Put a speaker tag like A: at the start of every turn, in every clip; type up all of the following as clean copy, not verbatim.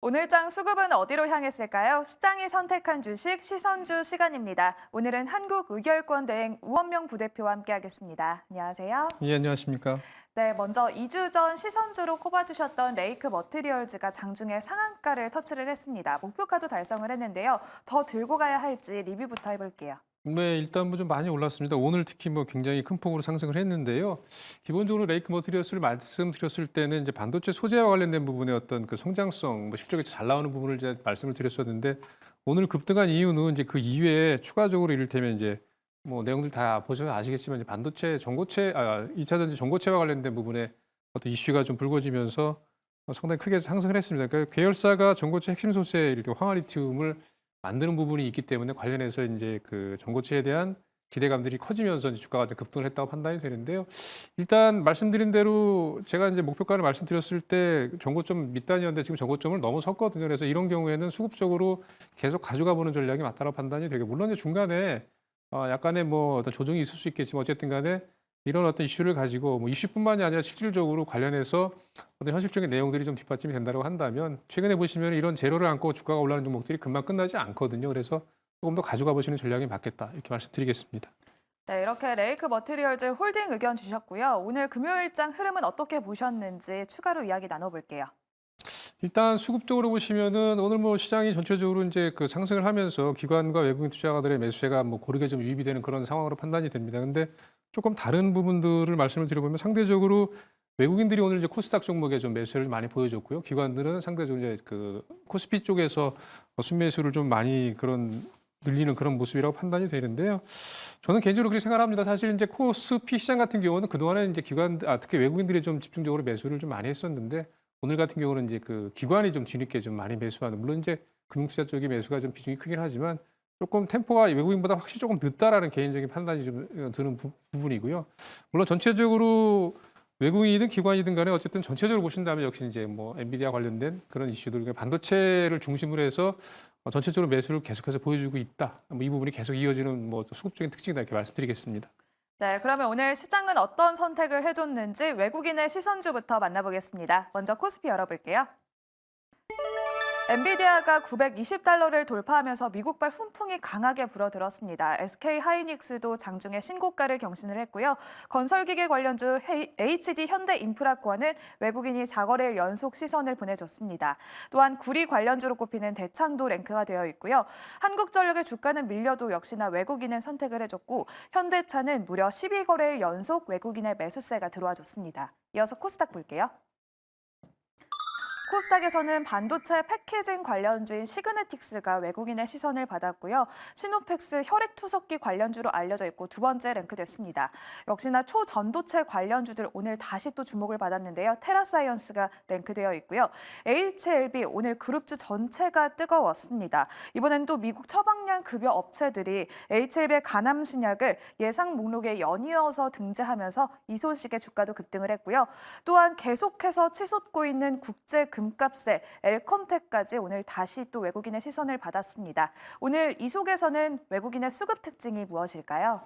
A: 오늘장 수급은 어디로 향했을까요? 시장이 선택한 주식 시선주 시간입니다. 오늘은 한국의결권대행 우원명 부대표와 함께하겠습니다. 안녕하세요.
B: 예, 안녕하십니까.
A: 네, 먼저 2주 전 시선주로 꼽아주셨던 레이크 머티리얼즈가 장중에 상한가를 터치를 했습니다. 목표가도 달성을 했는데요. 더 들고 가야 할지 리뷰부터 해볼게요.
B: 네, 일단 뭐 좀 많이 올랐습니다. 오늘 특히 뭐 굉장히 큰 폭으로 상승을 했는데요. 기본적으로 레이크 머티리얼스를 말씀드렸을 때는 이제 반도체 소재와 관련된 부분의 어떤 그 성장성, 뭐 실적이 잘 나오는 부분을 이제 말씀을 드렸었는데 오늘 급등한 이유는 이제 그 이외에 추가적으로 이를테면 이제 뭐 내용들 다 보셔서 아시겠지만 이제 반도체 전고체, 2차 전지 전고체와 관련된 부분에 어떤 이슈가 좀 불거지면서 상당히 크게 상승을 했습니다. 그러니까 계열사가 전고체 핵심 소재 이렇게 황화리튬을 만드는 부분이 있기 때문에 관련해서 이제 그 전고체에 대한 기대감들이 커지면서 이제 주가가 좀 급등을 했다고 판단이 되는데요. 일단 말씀드린 대로 제가 이제 목표가를 말씀드렸을 때 전고점 밑단이었는데 지금 전고점을 넘어섰거든요. 그래서 이런 경우에는 수급적으로 계속 가져가 보는 전략이 맞다라고 판단이 되고, 물론 이제 중간에 약간의 뭐 어떤 조정이 있을 수 있겠지만 어쨌든 간에 이런 어떤 이슈를 가지고 뭐 이슈뿐만이 아니라 실질적으로 관련해서 어떤 현실적인 내용들이 좀 뒷받침이 된다고 한다면 최근에 보시면 이런 재료를 안고 주가가 올라가는 종목들이 금방 끝나지 않거든요. 그래서 조금 더 가져가 보시는 전략이 맞겠다 이렇게 말씀드리겠습니다.
A: 네, 이렇게 레이크 머티리얼즈 홀딩 의견 주셨고요. 오늘 금요일장 흐름은 어떻게 보셨는지 추가로 이야기 나눠볼게요.
B: 일단 수급적으로 보시면은 오늘 뭐 시장이 전체적으로 이제 그 상승을 하면서 기관과 외국인 투자가들의 매수세가 뭐 고르게 좀 유입이 되는 그런 상황으로 판단이 됩니다. 근데 조금 다른 부분들을 말씀을 드려보면 상대적으로 외국인들이 오늘 이제 코스닥 종목에 좀 매수를 많이 보여줬고요. 기관들은 상대적으로 이제 그 코스피 쪽에서 순매수를 좀 많이 그런 늘리는 그런 모습이라고 판단이 되는데요. 저는 개인적으로 그렇게 생각합니다. 사실 이제 코스피 시장 같은 경우는 그동안에 이제 특히 외국인들이 좀 집중적으로 매수를 좀 많이 했었는데 오늘 같은 경우는 이제 그 기관이 좀 뒤늦게 좀 많이 매수하는, 물론 이제 금융투자 쪽의 매수가 좀 비중이 크긴 하지만 조금 템포가 외국인보다 확실히 조금 늦다라는 개인적인 판단이 좀 드는 부분이고요. 물론 전체적으로 외국인이든 기관이든 간에 어쨌든 전체적으로 보신다면 역시 이제 뭐 엔비디아 관련된 그런 이슈들, 그러니까 반도체를 중심으로 해서 전체적으로 매수를 계속해서 보여주고 있다. 뭐 이 부분이 계속 이어지는 뭐 수급적인 특징이다 이렇게 말씀드리겠습니다.
A: 네, 그러면 오늘 시장은 어떤 선택을 해줬는지 외국인의 시선주부터 만나보겠습니다. 먼저 코스피 열어볼게요. 엔비디아가 920달러를 돌파하면서 미국발 훈풍이 강하게 불어들었습니다. SK 하이닉스도 장중에 신고가를 경신을 했고요. 건설기계 관련주 HD 현대인프라코어는 외국인이 4거래일 연속 시선을 보내줬습니다. 또한 구리 관련주로 꼽히는 대창도 랭크가 되어 있고요. 한국전력의 주가는 밀려도 역시나 외국인은 선택을 해줬고 현대차는 무려 12거래일 연속 외국인의 매수세가 들어와줬습니다. 이어서 코스닥 볼게요. 코스닥에서는 반도체 패키징 관련주인 시그네틱스가 외국인의 시선을 받았고요. 시노펙스 혈액투석기 관련주로 알려져 있고 두 번째 랭크됐습니다. 역시나 초전도체 관련주들 오늘 다시 또 주목을 받았는데요. 테라사이언스가 랭크되어 있고요. HLB 오늘 그룹주 전체가 뜨거웠습니다. 이번엔 또 미국 처방량 급여 업체들이 HLB의 가남 신약을 예상 목록에 연이어서 등재하면서 이 소식에 주가도 급등을 했고요. 또한 계속해서 치솟고 있는 국제 금값세 엘컴텍까지 오늘 다시 또 외국인의 시선을 받았습니다. 오늘 이 속에서는 외국인의 수급 특징이 무엇일까요?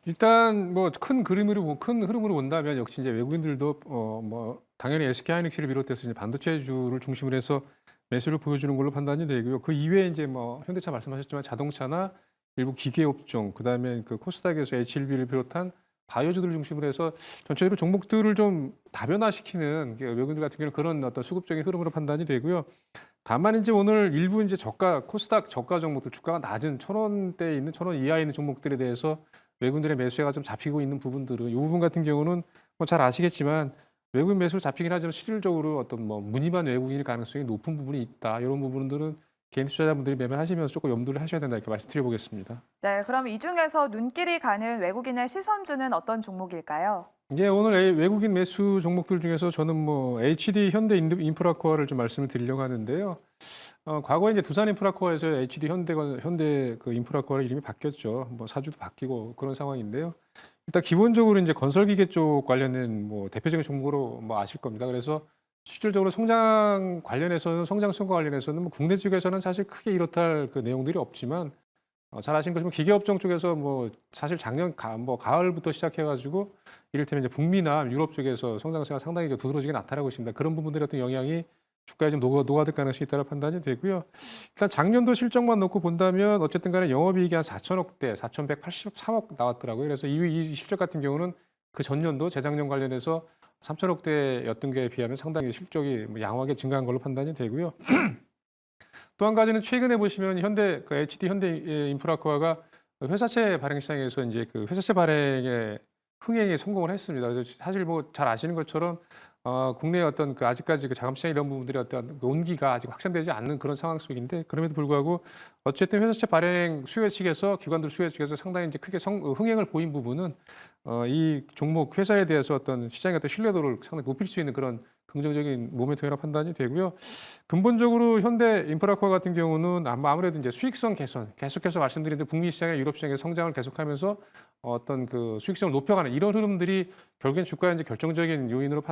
B: 일단 뭐 큰 흐름으로 본다면 역시 이제 외국인들도 뭐 당연히 SK 하이닉스를 비롯해서 이제 반도체주를 중심으로 해서 매수를 보여주는 걸로 판단이 되고요. 그 이외에 이제 뭐 현대차 말씀하셨지만 자동차나 일부 기계 업종, 그다음에 그 코스닥에서 HLB를 비롯한 바이오주들을 중심으로 해서 전체적으로 종목들을 좀 다변화시키는 외국인들 같은 경우는 그런 어떤 수급적인 흐름으로 판단이 되고요. 다만 이제 오늘 일부 이제 코스닥 저가 종목들, 주가가 낮은 1,000원대에 있는 1,000원 이하에 있는 종목들에 대해서 외국인들의 매수가 좀 잡히고 있는 부분들은, 이 부분 같은 경우는 뭐 잘 아시겠지만 외국인 매수로 잡히긴 하지만 실질적으로 어떤 뭐 무늬만 외국인일 가능성이 높은 부분이 있다. 이런 부분들은 개인 투자자분들이 매매하시면서 조금 염두를 하셔야 된다 이렇게 말씀드려보겠습니다.
A: 네, 그럼 이 중에서 눈길이 가는 외국인의 시선주는 어떤 종목일까요?
B: 이제 오늘 외국인 매수 종목들 중에서 저는 뭐 HD 현대 인프라코어를 좀 말씀을 드리려고 하는데요. 과거에 이제 두산 인프라코어에서 HD 현대 그 인프라코어 이름이 바뀌었죠. 뭐 사주도 바뀌고 그런 상황인데요. 일단 기본적으로 이제 건설기계 쪽 관련된 뭐 대표적인 종목으로 뭐 아실 겁니다. 그래서 실질적으로 성장성과 관련해서는 뭐 국내 쪽에서는 사실 크게 이렇다 할 그 내용들이 없지만 잘 아시는 것처럼 기계업종 쪽에서 뭐 사실 작년 가을부터 시작해가지고 이를테면 이제 북미나 유럽 쪽에서 성장세가 상당히 두드러지게 나타나고 있습니다. 그런 부분들의 어떤 영향이 주가에 좀 녹아들 가능성이 있다고 판단이 되고요. 일단 작년도 실적만 놓고 본다면 어쨌든 간에 영업이익이 한 4천억대, 4,183억 나왔더라고요. 그래서 이 실적 같은 경우는 그 전년도 재작년 관련해서 3천억대였던 게 비하면 상당히 실적이 뭐 양호하게 증가한 걸로 판단이 되고요. 또 한 가지는 최근에 보시면 HD 현대 인프라코아가 회사채 발행 시장에서 이제 그 회사채 발행에 흥행에 성공을 했습니다. 그래서 사실 뭐 잘 아시는 것처럼 국내 어떤 그 아직까지 그 자금 시장 이런 부분들이 어떤 그 온기가 아직 확산되지 않는 그런 상황 속인데 그럼에도 불구하고 어쨌든 회사채 발행 수요 측에서 기관들 수요 측에서 상당히 이제 크게 흥행을 보인 부분은 이 종목 회사에 대해서 어떤 시장의 어떤 신뢰도를 상당히 높일 수 있는 그런 긍정적인 모멘텀이라고 판단이 되고요. 근본적으로 현대 인프라코어 같은 경우는 아무래도 이제 수익성 개선, 계속해서 말씀드린 북미 시장의 유럽 시장의 성장을 계속하면서 어떤 그 수익성을 높여가는 이런 흐름들이 결국엔 주가의 이제 결정적인 요인으로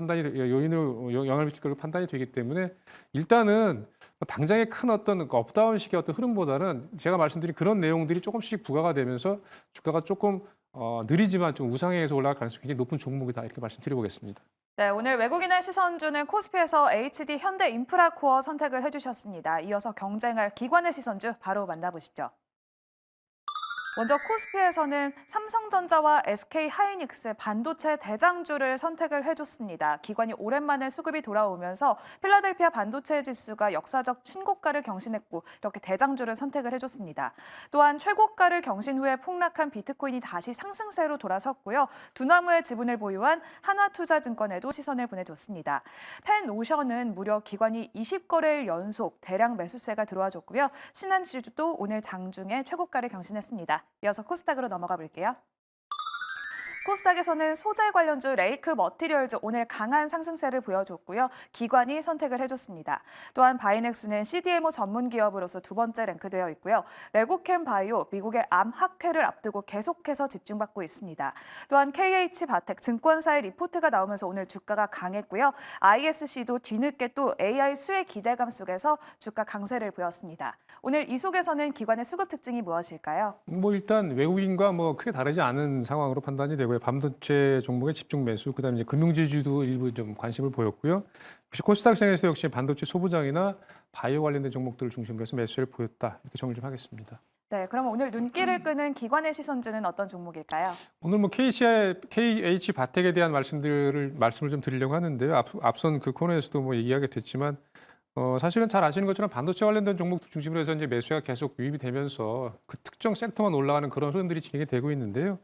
B: 영향을 미칠 걸로 판단이 되기 때문에 일단은 당장의 큰 어떤 그 업다운식의 어떤 흐름보다는 제가 말씀드린 그런 내용들이 조금씩 부과가 되면서 주가가 조금 느리지만 좀 우상향해서 올라갈 가능성이 굉장히 높은 종목이다 이렇게 말씀드려보겠습니다.
A: 네, 오늘 외국인의 시선주는 코스피에서 HD 현대인프라코어 선택을 해주셨습니다. 이어서 경쟁할 기관의 시선주 바로 만나보시죠. 먼저 코스피에서는 삼성전자와 SK하이닉스 반도체 대장주를 선택을 해줬습니다. 기관이 오랜만에 수급이 돌아오면서 필라델피아 반도체 지수가 역사적 신고가를 경신했고 이렇게 대장주를 선택을 해줬습니다. 또한 최고가를 경신 후에 폭락한 비트코인이 다시 상승세로 돌아섰고요. 두나무의 지분을 보유한 하나투자증권에도 시선을 보내줬습니다. 펜오션은 무려 기관이 20거래일 연속 대량 매수세가 들어와줬고요. 신한지주도 오늘 장중에 최고가를 경신했습니다. 이어서 코스닥으로 넘어가 볼게요. 코스닥에서는 소재 관련주 레이크 머티리얼즈 오늘 강한 상승세를 보여줬고요. 기관이 선택을 해줬습니다. 또한 바이넥스는 CDMO 전문 기업으로서 두 번째 랭크되어 있고요. 레고캠 바이오, 미국의 암 학회를 앞두고 계속해서 집중받고 있습니다. 또한 KH바텍 증권사의 리포트가 나오면서 오늘 주가가 강했고요. ISC도 뒤늦게 또 AI 수혜 기대감 속에서 주가 강세를 보였습니다. 오늘 이 속에서는 기관의 수급 특징이 무엇일까요?
B: 뭐 일단 외국인과 뭐 크게 다르지 않은 상황으로 판단이 되고요. 반도체 종목의 집중 매수, 그다음에 이제 금융지주도 일부 좀 관심을 보였고요. 역시 코스닥 시장에서 역시 반도체 소부장이나 바이오 관련된 종목들을 중심으로 해서 매수를 보였다. 이렇게 정리 좀 하겠습니다.
A: 네, 그럼 오늘 눈길을 끄는 기관의 시선주는 어떤 종목일까요?
B: 오늘 뭐 KH 바텍에 대한 말씀을 좀 드리려고 하는데요. 앞선 그 코너에서도 뭐 얘기하게 됐지만 사실은 잘 아시는 것처럼 반도체 관련된 종목들 중심으로 해서 이제 매수가 계속 유입이 되면서 그 특정 섹터만 올라가는 그런 흐름들이 진행이 되고 있는데요.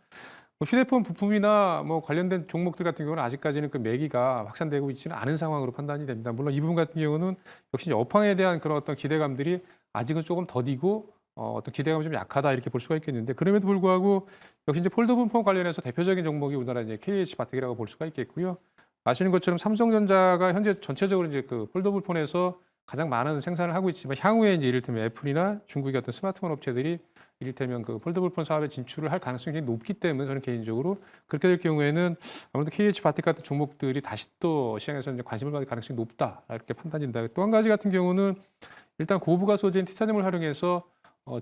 B: 뭐 휴대폰 부품이나 뭐 관련된 종목들 같은 경우는 아직까지는 그 매기가 확산되고 있지는 않은 상황으로 판단이 됩니다. 물론 이 부분 같은 경우는 역시 업황에 대한 그런 어떤 기대감들이 아직은 조금 더디고 어떤 기대감이 좀 약하다 이렇게 볼 수가 있겠는데 그럼에도 불구하고 역시 이제 폴더블 폰 관련해서 대표적인 종목이 우리나라 이제 KH 바텍이라고 볼 수가 있겠고요. 아시는 것처럼 삼성전자가 현재 전체적으로 이제 그 폴더블 폰에서 가장 많은 생산을 하고 있지만 향후에 이제 이를테면 애플이나 중국의 어떤 스마트폰 업체들이 이를테면 그 폴더블 폰 사업에 진출을 할 가능성이 굉장히 높기 때문에 저는 개인적으로 그렇게 될 경우에는 아무래도 KH 바텍 같은 종목들이 다시 또 시장에서 이제 관심을 받을 가능성이 높다 이렇게 판단된다. 또 한 가지 같은 경우는 일단 고부가 소재인 티타늄을 활용해서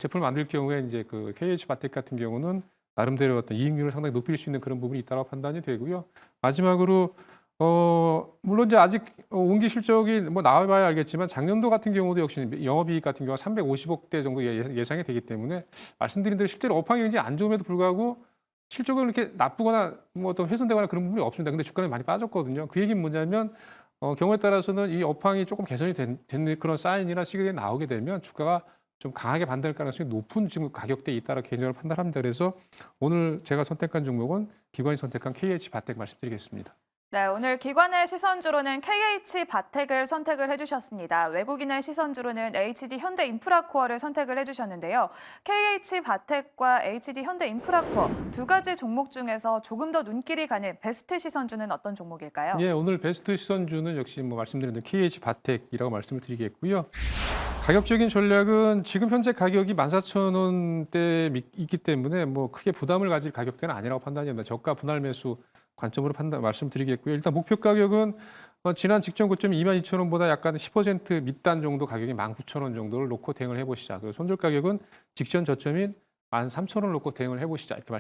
B: 제품을 만들 경우에 이제 그 KH 바텍 같은 경우는 나름대로 어떤 이익률을 상당히 높일 수 있는 그런 부분이 있다고 판단이 되고요. 마지막으로 물론 이제 아직 온기 실적이 뭐 나와봐야 알겠지만 작년도 같은 경우도 역시 영업이익 같은 경우가 350억대 정도 예상이 되기 때문에 말씀드린 대로 실제로 업황이 굉장히 안 좋음에도 불구하고 실적은 이렇게 나쁘거나 뭐 어떤 훼손되거나 그런 부분이 없습니다. 근데 주가는 많이 빠졌거든요. 그 얘기는 뭐냐면 경우에 따라서는 이 업황이 조금 개선이 된 그런 사인이나 시그널이 나오게 되면 주가가 좀 강하게 반등할 가능성이 높은 지금 가격대에 있다라 개인적으로 판단합니다. 그래서 오늘 제가 선택한 종목은 기관이 선택한 KH 바텍 말씀드리겠습니다.
A: 네, 오늘 기관의 시선주로는 KH바텍을 선택을 해주셨습니다. 외국인의 시선주로는 HD 현대인프라코어를 선택을 해주셨는데요. KH바텍과 HD 현대인프라코어 두 가지 종목 중에서 조금 더 눈길이 가는 베스트 시선주는 어떤 종목일까요?
B: 예, 오늘 베스트 시선주는 역시 뭐 말씀드린 대로 KH바텍이라고 말씀을 드리겠고요. 가격적인 전략은 지금 현재 가격이 14,000원대에 있기 때문에 뭐 크게 부담을 가질 가격대는 아니라고 판단이 됩니다. 저가 분할 매수 관점으로 말씀드리겠고요. 일단 목표 가격은 지난 직전 고점이 22,000원보다 약간 10% 밑단 정도 가격이 19,000원 정도를 놓고 대응을 해보시자. 그리고 손절 가격은 직전 저점인 13,000원을 놓고 대응을 해보시자 이렇게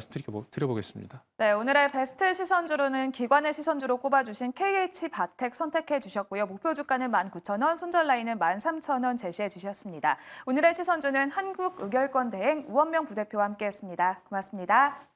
B: 드려보겠습니다.
A: 네, 오늘의 베스트 시선주로는 기관의 시선주로 꼽아주신 KH바텍 선택해 주셨고요. 목표 주가는 19,000원, 손절 라인은 13,000원 제시해 주셨습니다. 오늘의 시선주는 한국의결권 대행 우원명 부대표와 함께했습니다. 고맙습니다.